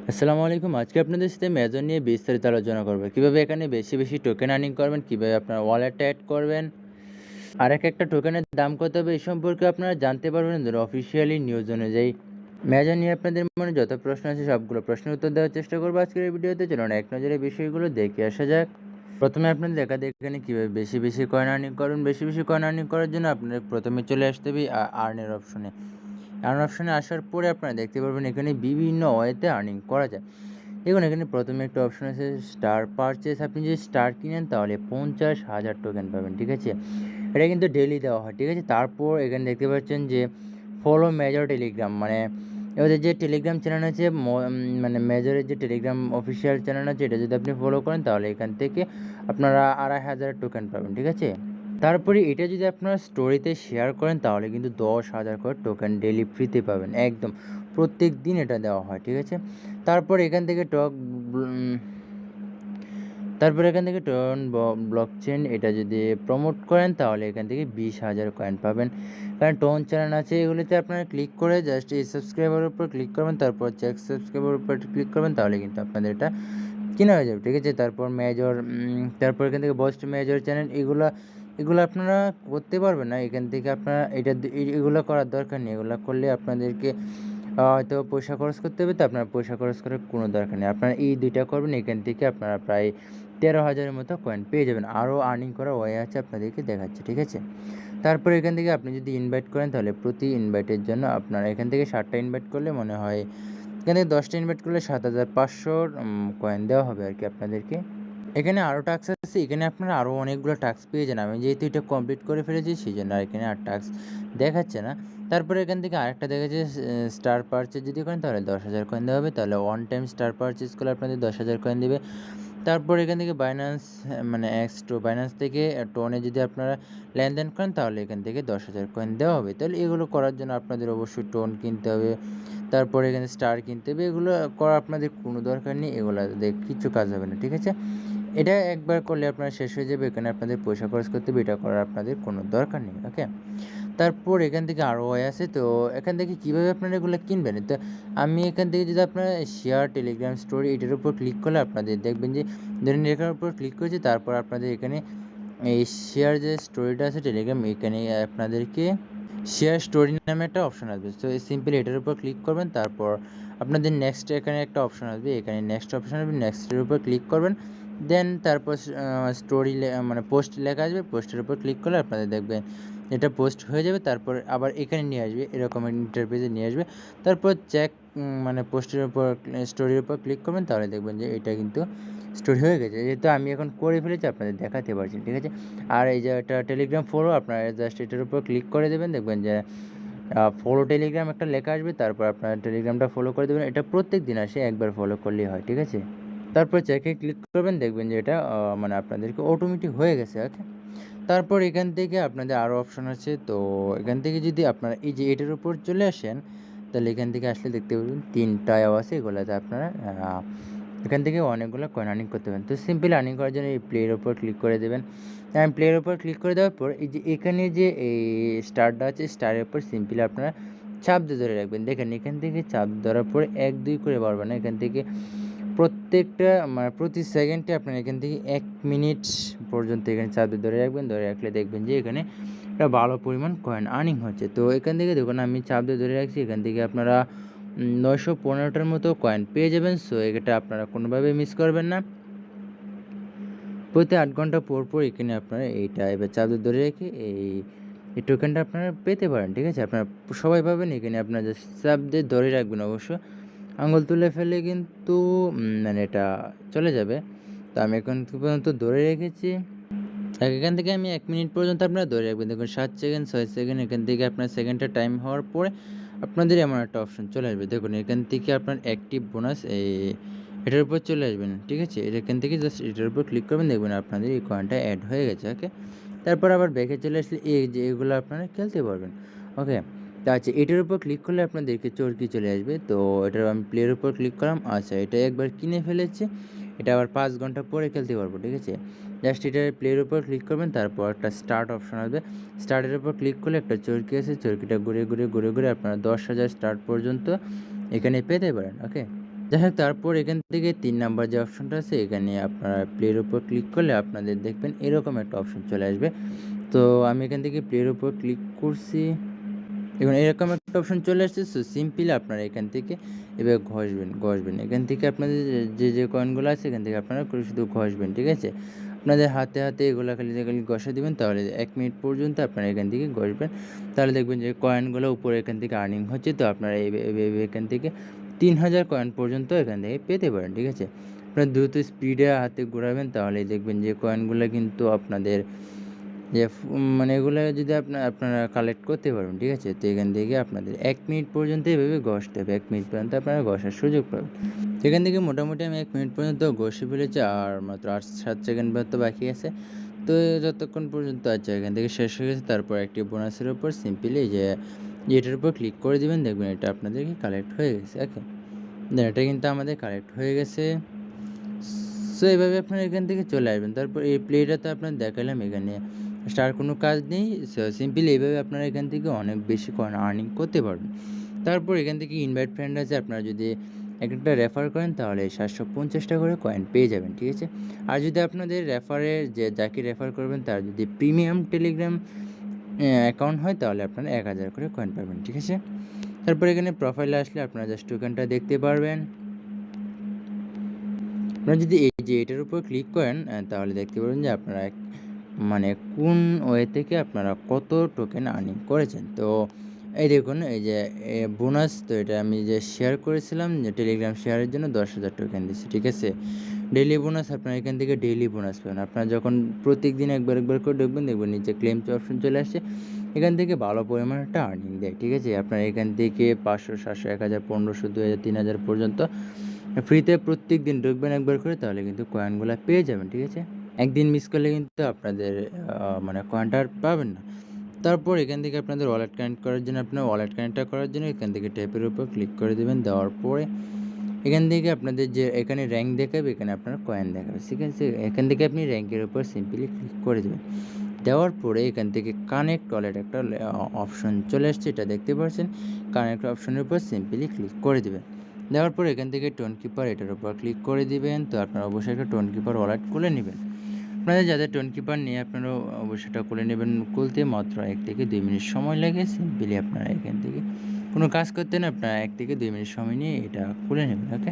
আসসালামু আলাইকুম। আজকে আপনাদের সাথে মেজর নিয়ে বিস্তারিত আলোচনা করব। কিভাবে এখানে বেশি, বেশি টোকেন আর্নিং করবেন, কিভাবে আপনার ওয়ালেটে এড করবেন, আর একটা টোকেনের দাম কত হবে এই সম্পর্কে আপনারা জানতে পারবেন অফিসিয়ালি নিউজ অনুযায়ী। মেজর নিয়ে আপনাদের মনে যত প্রশ্ন আছে সবগুলো প্রশ্নের উত্তর দেওয়ার চেষ্টা করব আজকের এই ভিডিওতে। চলুন এক নজরে বিষয়গুলো দেখে আসা যাক। প্রথমে আপনাদের এখানে কীভাবে বেশি, বেশি কয়েন আর্নিং করবেন। বেশি, বেশি কয়েন আর্নিং করার জন্য আপনাদের প্রথমে চলে আসতে হবে আর্নের অপশনে। আর্ন অপশনে আসার পরে আপনারা দেখতে পারবেন এখানে বিভিন্ন ওয়েতে আর্নিং করা যায়। দেখুন এখানে প্রথমে একটা অপশন আছে স্টার পারচেস। আপনি যদি স্টার কিনেন তাহলে 50,000 টোকেন পাবেন, ঠিক আছে? এটা কিন্তু ডেইলি দেওয়া হয়, ঠিক আছে? তারপর এখানে দেখতে পাচ্ছেন যে ফলো মেজর টেলিগ্রাম, মানে ওদের যে টেলিগ্রাম চ্যানেল আছে মানে মেজরের যে টেলিগ্রাম অফিসিয়াল চ্যানেল আছে, এটা যদি আপনি ফলো করেন তাহলে এখান থেকে আপনারা 2,500 টোকেন পাবেন, ঠিক আছে? তারপরে এটা যদি আপনারা স্টোরিতে শেয়ার করেন তাহলে কিন্তু 10,000 করে টোকেন ডেইলি ফ্রিতে পাবেন, একদম প্রত্যেক দিন এটা দেওয়া হয়, ঠিক আছে? তারপর এখান থেকে টোন ব্লকচেন এটা যদি প্রমোট করেন তাহলে এখান থেকে 20,000 কয়েন পাবেন। কারণ টোন চ্যানেল আছে, এগুলিতে আপনারা ক্লিক করে জাস্ট এই সাবস্ক্রাইবারের উপর ক্লিক করবেন, তারপর চেক সাবস্ক্রাইবারের উপর ক্লিক করবেন তাহলে কিন্তু আপনাদের এটা কেনা হয়ে যাবে, ঠিক আছে? তারপর তারপর এখান থেকে বস্ট মেজর চ্যানেল এগুলো আপনারা করতে পারবেন না। এখান থেকে আপনারা এগুলো করার দরকার নেই। এগুলো করলে আপনাদেরকে হয়তো পয়সা খরচ করতে হবে, তো আপনার পয়সা খরচ করার কোনো দরকার নেই। আপনারা এই 2টা করবেন, এখান থেকে আপনারা প্রায় 13,000-এর মতো কয়েন পেয়ে যাবেন। আরও আর্নিং করার ওয়ে আছে, আপনাদেরকে দেখাচ্ছি, ঠিক আছে? তারপরে এখান থেকে আপনি যদি ইনভাইট করেন তাহলে প্রতি ইনভাইটের জন্য আপনারা এখান থেকে 7টা ইনভাইট করলে মনে হয় এখান থেকে 10টা ইনভাইট করলে 7,500 কয়েন দেওয়া হবে আর কি আপনাদেরকে। এখানে আরও টাস্ক আছে, এখানে আপনারা আরও অনেকগুলো টাস্ক পেয়ে যান। আমি যেহেতু এটা কমপ্লিট করে ফেলেছি সেই জন্য আর এখানে আর টাস্ক দেখাচ্ছে না। তারপরে এখান থেকে আরেকটা দেখাচ্ছে স্টার পারচেজ যদি করেন তাহলে 10,000 কয়েন দেওয়া হবে। তাহলে ওয়ান টাইম স্টার পারচেজ করলে আপনাদের 10,000 কয়েন দেবে। তারপর এখান থেকে মানে বাইন্যান্স থেকে টোনে যদি আপনারা লেনদেন করেন তাহলে এখান থেকে 10,000 কয়েন দেওয়া হবে। তাহলে এগুলো করার জন্য আপনাদের অবশ্যই টোন কিনতে হবে, তারপরে এখানে স্টার কিনতে হবে। এগুলো করা আপনাদের কোনো দরকার নেই, এগুলো কিচ্ছু কাজ হবে না, ঠিক আছে? এটা একবার করলে আপনার শেষ হয়ে যাবে, এখানে আপনাদের পয়সা খরচ করতে হবে, এটা করার আপনাদের কোনো দরকার নেই, ওকে? তারপর এখান থেকে আরও ওয়ে আছে, তো এখান থেকে কীভাবে আপনারা এগুলো কিনবেন? তো আমি এখান থেকে যদি আপনারা শেয়ার টেলিগ্রাম স্টোরি এটার উপর ক্লিক করলে আপনাদের দেখবেন যে ধরুন এটার উপর ক্লিক করেছি, তারপর আপনাদের এখানে এই শেয়ার যে স্টোরিটা আছে টেলিগ্রাম, এখানে আপনাদেরকে শেয়ার স্টোরি নামে একটা অপশন আসবে। তো সিম্পলি এটার উপর ক্লিক করবেন, তারপর আপনাদের নেক্সট এখানে একটা অপশন আসবে, এখানে নেক্সট অপশন আসবে, নেক্সটের উপর ক্লিক করবেন। দেন তারপর স্টোরি মানে পোস্ট লেখা আসবে, পোস্টের উপর ক্লিক করলে আপনাদের দেখবেন এটা পোস্ট হয়ে যাবে। তারপর আবার এখানে নিয়ে আসবে, এরকম ইন্টারফেসে নিয়ে আসবে। তারপর মানে পোস্টের উপর স্টোরির উপর ক্লিক করবেন তাহলে দেখবেন যে এটা কিন্তু স্টোরি হয়ে গেছে। যেহেতু আমি এখন করে ফেলেছি আপনাদের দেখাতে পারছি, ঠিক আছে? আর এই যে একটা টেলিগ্রাম ফলো, আপনারা জাস্ট এটার উপর ক্লিক করে দেবেন, দেখবেন যে ফলো টেলিগ্রাম একটা লেখা আসবে, তারপর আপনার টেলিগ্রামটা ফলো করে দেবেন। এটা প্রত্যেক দিন আসে, একবার ফলো করলেই হয়, ঠিক আছে? তারপর চেকে ক্লিক করবেন, দেখবেন যে এটা মানে আপনাদেরকে অটোমেটিক হয়ে গেছে, ওকে? তারপর এখান থেকে আপনাদের আরও অপশন আছে, তো এখান থেকে যদি আপনারা এই যে এটার উপর চলে আসেন তাহলে এখান থেকে আসলে দেখতে পাবেন 3টাও আছে, এগুলোতে আপনারা এখান থেকে অনেকগুলো কয়েন আর্নিং করতে পারেন। তো সিম্পল আর্নিং করার জন্য এই প্লের উপর ক্লিক করে দেবেন। প্লের উপর ক্লিক করে দেওয়ার পর এই যে এখানে যে এই স্টারটা আছে, স্টারের উপর সিম্পলি আপনারা চাপ দিয়ে ধরে রাখবেন। দেখেন এখান থেকে চাপ ধরার পরে 1-2 করে বাড়বে না, এখান থেকে প্রত্যেকটা মানে প্রতি সেকেন্ডে আপনার এখান থেকে 1 মিনিট পর্যন্ত এখানে চাপ দিয়ে ধরে রাখবেন। ধরে রাখলে দেখবেন যে এখানে একটা ভালো পরিমাণ কয়েন আর্নিং হচ্ছে। তো এখান থেকে দেখুন আমি চাপ দিয়ে ধরে রাখছি, এখান থেকে আপনারা 915টার মতো কয়েন পেয়ে যাবেন। সো এটা আপনারা কোনোভাবেই মিস করবেন না। প্রতি 8 ঘন্টা পর এখানে আপনারা এইটা এবার চাপ দিয়ে ধরে রেখে এই টোকেনটা আপনারা পেতে পারেন, ঠিক আছে? আপনারা সবাই পাবেন, এখানে আপনারা জাস্ট চাপ দিয়ে ধরে রাখবেন। অবশ্য আঙুল তুলে ফেলে কিন্তু মানে এটা চলে যাবে। তো আমি এখন পর্যন্ত ধরে রেখেছি। এখান থেকে আমি 1 মিনিট পর্যন্ত আপনারা ধরে রাখবেন। দেখুন 7 সেকেন্ড, 6 সেকেন্ড, এখান থেকে আপনার সেকেন্ডটা টাইম হওয়ার পরে আপনাদের এমন একটা অপশন চলে আসবে। দেখুন এখান থেকে আপনার অ্যাক্টিভ বোনাস এটার উপর চলে আসবেন, ঠিক আছে? এখান থেকে জাস্ট এটার উপর ক্লিক করবেন, দেখবেন আপনাদের এই কয়েনটা অ্যাড হয়ে গেছে, ওকে? তারপর আবার ব্যাকে চলে আসলে এই যে এগুলো আপনারা খেলতে পারবেন, ওকে? তো আচ্ছা এটার উপর ক্লিক করলে আপনাদেরকে চরকি চলে আসবে। তো এটার আমি প্লের উপর ক্লিক করলাম। আচ্ছা এটা একবার কিনে ফেলেছি, এটা আবার 5 ঘন্টা পরে খেলতে পারবো, ঠিক আছে? জাস্ট এটার প্লের উপর ক্লিক করবেন, তারপর একটা স্টার্ট অপশন আসবে। স্টার্টের উপর ক্লিক করলে একটা চরকি আছে, চরকিটা ঘুরে আপনারা 10,000 স্টার্ট পর্যন্ত এখানে পেতে পারেন, ওকে? যাই হোক, তারপর এখান থেকে ৩ নাম্বার যে অপশনটা আছে এখানে আপনারা প্লের উপর ক্লিক করলে আপনাদের দেখবেন এরকম একটা অপশন চলে আসবে। তো আমি এখান থেকে প্লের উপর ক্লিক করছি। এবং এরকম একটা অপশন চলে আসছে। সো সিম্পলি আপনারা এখান থেকে এভাবে ঘষবেন। এখান থেকে আপনাদের যে কয়েনগুলো আছে এখান থেকে আপনারা করে শুধু ঘষবেন, ঠিক আছে? আপনাদের হাতে এগুলা খালি ঘষা দিবেন, তাহলে ১ মিনিট পর্যন্ত আপনারা এখান থেকে ঘষবেন। তাহলে দেখবেন যে কয়েনগুলো উপরে এখান থেকে আর্নিং হচ্ছে। তো আপনারা এভাবে এখান থেকে ৩,০০০ কয়েন পর্যন্ত এখান থেকে পেতে পারেন, ঠিক আছে? আপনারা দ্রুত স্পিডে হাতে ঘোরাবেন, তাহলেই দেখবেন যে কয়েনগুলো কিন্তু আপনাদের যে মানে এগুলা যদি আপনারা কালেক্ট করতে পারবেন, ঠিক আছে? তো এখান থেকে আপনাদের ১ মিনিট পর্যন্ত এভাবে ঘষতে হবে। ১ মিনিট পর্যন্ত আপনারা ঘষার সুযোগ পাবেন। তো এখান থেকে মোটামুটি আমি ১ মিনিট পর্যন্ত ঘষে ফেলেছি, আর মাত্র ৮-৭ সেকেন্ড মতো বাকি আছে। তো যতক্ষণ পর্যন্ত আচ্ছা এখান থেকে শেষ হয়ে গেছে, তারপর একটি বোনাসের উপর সিম্পলি যে এটার উপর ক্লিক করে দিবেন, দেখবেন এটা আপনাদেরকে কালেক্ট হয়ে গেছে। ওকে? দেন এটা কিন্তু আমাদের কালেক্ট হয়ে গেছে। সো এভাবে আপনারা এখান থেকে চলে আসবেন। তারপর এই প্লেটা তো আপনার দেখালাম, এখানে আর কোনো কাজ নেই। সো সিম্পলি এইভাবে আপনারা এখান থেকে অনেক বেশি কয়েন আর্নিং করতে পারবেন। তারপর এখান থেকে ইনভাইট ফ্রেন্ড আছে, আপনারা যদি একটা রেফার করেন তাহলে ৭৫০ টা করে কয়েন পেয়ে যাবেন, ঠিক আছে? আর যদি আপনাদের রেফারের যাকে রেফার করবেন তার যদি প্রিমিয়াম টেলিগ্রাম অ্যাকাউন্ট হয় তাহলে আপনারা ১,০০০ করে কয়েন পাবেন, ঠিক আছে? তারপর এখানে প্রোফাইলে আসলে আপনারা জাস্ট টোকেনটা দেখতে পারবেন। আপনারা যদি এই যে এটার উপর ক্লিক করেন তাহলে দেখতে পারবেন যে আপনারা মানে কোন ওয়ে থেকে আপনারা কত টোকেন আর্নিং করেছেন। তো এই দেখুন এই যে বোনাস, তো এটা আমি যে শেয়ার করেছিলাম যে টেলিগ্রাম শেয়ারের জন্য ১০,০০০ টোকেন দিচ্ছি, ঠিক আছে? ডেইলি বোনাস আপনারা এখান থেকে ডেইলি বোনাস পাবেন। আপনারা যখন প্রত্যেকদিন একবার করে ঢুকবেন, দেখবেন নিচে ক্লেম অপশন চলে আসছে। এখান থেকে ভালো পরিমাণ একটা আর্নিং দেয়, ঠিক আছে? আপনারা এখান থেকে ৫০০, ৭০০, ১,০০০, ১৫০০, ২,০০০, ৩,০০০ পর্যন্ত ফ্রিতে প্রত্যেকদিন ঢুকবেন একবার করে, তাহলে কিন্তু কয়েনগুলা পেয়ে যাবেন, ঠিক আছে? একদিন মিস করলে কিন্তু আপনাদের মানে কয়েনটা আর পাবেন না। তারপর এখান থেকে আপনাদের ওয়ালেট কানেক্ট করার জন্য আপনার ওয়ালেট কানেক্টটা করার জন্য এখান থেকে ট্যাপের উপর ক্লিক করে দেবেন। দেওয়ার পরে এখান থেকে আপনাদের যে এখানে র্যাঙ্ক দেখাবে, এখানে আপনার কয়েন দেখাবে, ঠিক আছে? এখান থেকে আপনি র্যাঙ্কের উপর সিম্পলি ক্লিক করে দেবেন। দেওয়ার পরে এখান থেকে কানেক্ট ওয়ালেট একটা অপশন চলে আসছে, এটা দেখতে পাচ্ছেন। কানেক্ট অপশনের উপর সিম্পলি ক্লিক করে দেবেন। দেওয়ার পর এখান থেকে টোন কিপার এটার উপর ক্লিক করে দিবেন। তো আপনারা অবশ্যই একটা টোন কিপার ওয়ালেট খুলে নেবেন। আপনাদের যাদের টোন কিপার নিয়ে আপনারা অবশ্যই এটা খুলে নেবেন। খুলতে মাত্র ১ থেকে ২ মিনিট সময় লাগে। সিম্পলি আপনারা এখান থেকে কোনো কাজ করতে না, আপনারা ১ থেকে ২ মিনিট সময় নিয়ে এটা খুলে নেবেন, ওকে?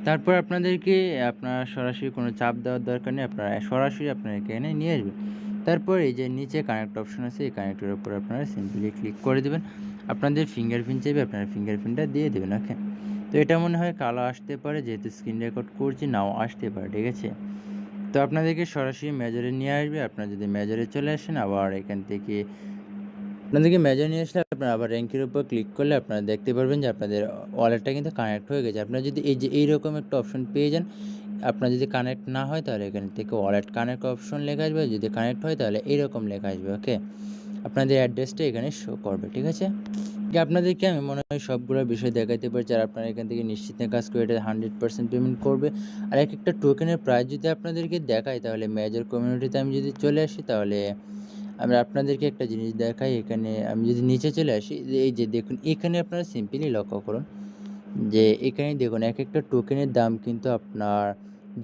তারপর আপনাদেরকে আপনারা সরাসরি কোনো চাপ দেওয়ার দরকার নেই। আপনারা সরাসরি আপনারা এখানে নিয়ে আসবেন। তারপর এই যে নিচে কানেক্ট অপশন আছে, এই কানেক্টের উপর আপনারা সিম্পলি ক্লিক করে দেবেন। আপনাদের ফিঙ্গারপ্রিন্ট চাইবে, আপনারা ফিঙ্গারপ্রিন্টটা দিয়ে দেবেন, ওকে? তো এটা মনে হয় কালো আসতে পারে, যেহেতু স্ক্রিন রেকর্ড করছি, নাও আসতে পারে, ঠিক আছে? তো আপনাদেরকে সরাসরি মেজরে নিয়ে আসবে। আপনারা যদি মেজরে চলে আসেন, আবার এখান থেকে আপনাদেরকে মেজর নিয়ে আসলে আপনারা আবার র্যাঙ্কের উপর ক্লিক করলে আপনারা দেখতে পারবেন যে আপনাদের ওয়ালেটটা কিন্তু কানেক্ট হয়ে গেছে। আপনারা যদি এই যে এইরকম একটা অপশন পেয়ে যান, আপনার যদি কানেক্ট না হয় তাহলে এখান থেকে ওয়ালেট কানেক্ট অপশন লেখা আসবে, যদি কানেক্ট হয় তাহলে এইরকম লেখা আসবে, ওকে? আপনাদের অ্যাড্রেসটা এখানে শো করবে, ঠিক আছে? আপনাদেরকে আমি মনে হয় সবগুলো বিষয় দেখাইতে পারছি, আর আপনারা এখান থেকে নিশ্চিন্তে কাজ করে এটা 100% পেমেন্ট করবে। আর একটা টোকেনের প্রাইস যদি আপনাদেরকে দেখাই, তাহলে মেজর কমিউনিটিতে আমি যদি চলে আসি, তাহলে আমি আপনাদেরকে একটা জিনিস দেখাই। এখানে আমি যদি নিচে চলে আসি, এই যে দেখুন এখানে আপনারা সিম্পলি লক্ষ্য করুন যে এখানে দেখুন একেকটা টোকেনের দাম কিন্তু আপনার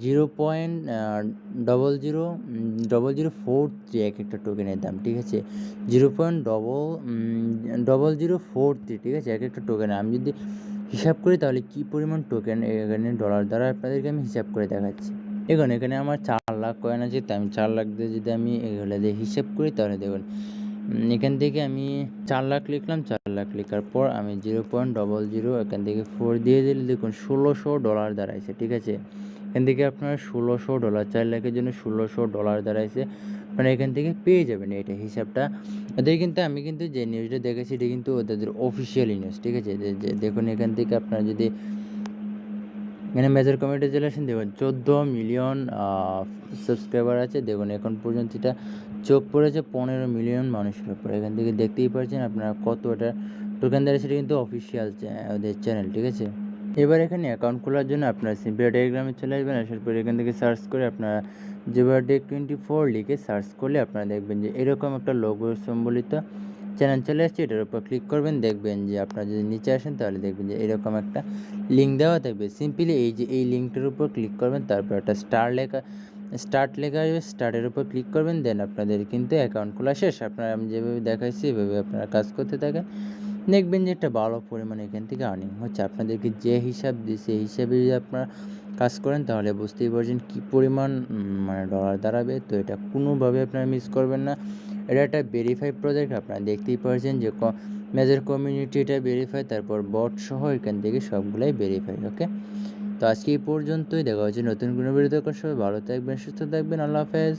0.0043 একেকটা টোকেনের দাম, ঠিক আছে? 0.0043, ঠিক আছে? একেকটা টোকেনে আমি যদি হিসাব করি তাহলে কী পরিমাণ টোকেন এখানে ডলার দ্বারা আপনাদেরকে আমি হিসাব করে দেখাচ্ছি। দেখুন এখানে আমার 4 লাখ কয়েন আছে, তাই আমি 4 লাখ দিয়ে যদি আমি এগুলো দিয়ে হিসেব করি, তাহলে দেখুন এখান থেকে আমি 4 লাখ লিখলাম। 4 লাখ লেখার পর আমি 0.00 এখান থেকে 4 দিয়ে দিলে দেখুন $1,600 দাঁড়াইছে, ঠিক আছে? এখান থেকে আপনার $1,600, 4 লাখের জন্য $1,600 দাঁড়াইছে। আপনারা এখান থেকে পেয়ে যাবেন এটা হিসাবটা। ওদের কিন্তু আমি কিন্তু যে নিউজটা দেখেছি এটা কিন্তু ওদের অফিসিয়াল নিউজ, ঠিক আছে? যে দেখুন এখান থেকে আপনারা যদি এখানে মেজর কমিউনিটি চলে আসেন, দেখুন 14 মিলিয়ন সাবস্ক্রাইবার আছে। দেখুন এখন পর্যন্ত এটা চোখ পড়েছে 15 মিলিয়ন মানুষের উপর। এখান থেকে দেখতেই পাচ্ছেন আপনারা কত এটা টোকেনদার, সেটা কিন্তু অফিসিয়াল ওদের চ্যানেল, ঠিক আছে? এবার এখানে অ্যাকাউন্ট খোলার জন্য আপনারা সিম্পলি টেলিগ্রামে চলে আসবেন। আসার পরে এখান থেকে সার্চ করে আপনারা জেবারডেক 24 লিখে সার্চ করলে আপনারা দেখবেন যে এরকম একটা লোগো সম্বলিত চ্যানেল চলে আসছে, এটার উপর ক্লিক করবেন। দেখবেন যে আপনারা যদি নিচে আসেন তাহলে দেখবেন যে এরকম একটা লিঙ্ক দেওয়া থাকবে। সিম্পলি এই লিঙ্কটার উপর ক্লিক করবেন, তারপর একটা স্টার্ট লেখা আসবে, স্টার্টের উপর ক্লিক করবেন। দেন আপনাদের কিন্তু অ্যাকাউন্ট খোলা শেষ। আপনারা আমি যেভাবে দেখাইছি এভাবে আপনারা কাজ করতে থাকেন, দেখবেন যে একটা ভালো পরিমাণে এখান থেকে আর্নিং হচ্ছে। আপনাদেরকে যে হিসাব দিয়েছে এই হিসাবে যদি আপনারা কাজ করেন তাহলে বুঝতেই পারছেন কী পরিমাণ মানে ডলার দাঁড়াবে। তো এটা কোনোভাবে আপনারা মিস করবেন না। এটা একটা ভেরিফাই প্রজেক্ট, আপনারা দেখতেই পারছেন যে মেজর কমিউনিটি এটা ভেরিফাই, তারপর বট সহ এখান থেকে সবগুলাই ভেরিফাই। ওকে, তো আজকে এই পর্যন্তই। দেখা হচ্ছে নতুন কোনো ভিডিওতে। সবাই ভালো থাকবেন, সুস্থ থাকবেন। আল্লাহ হাফেজ।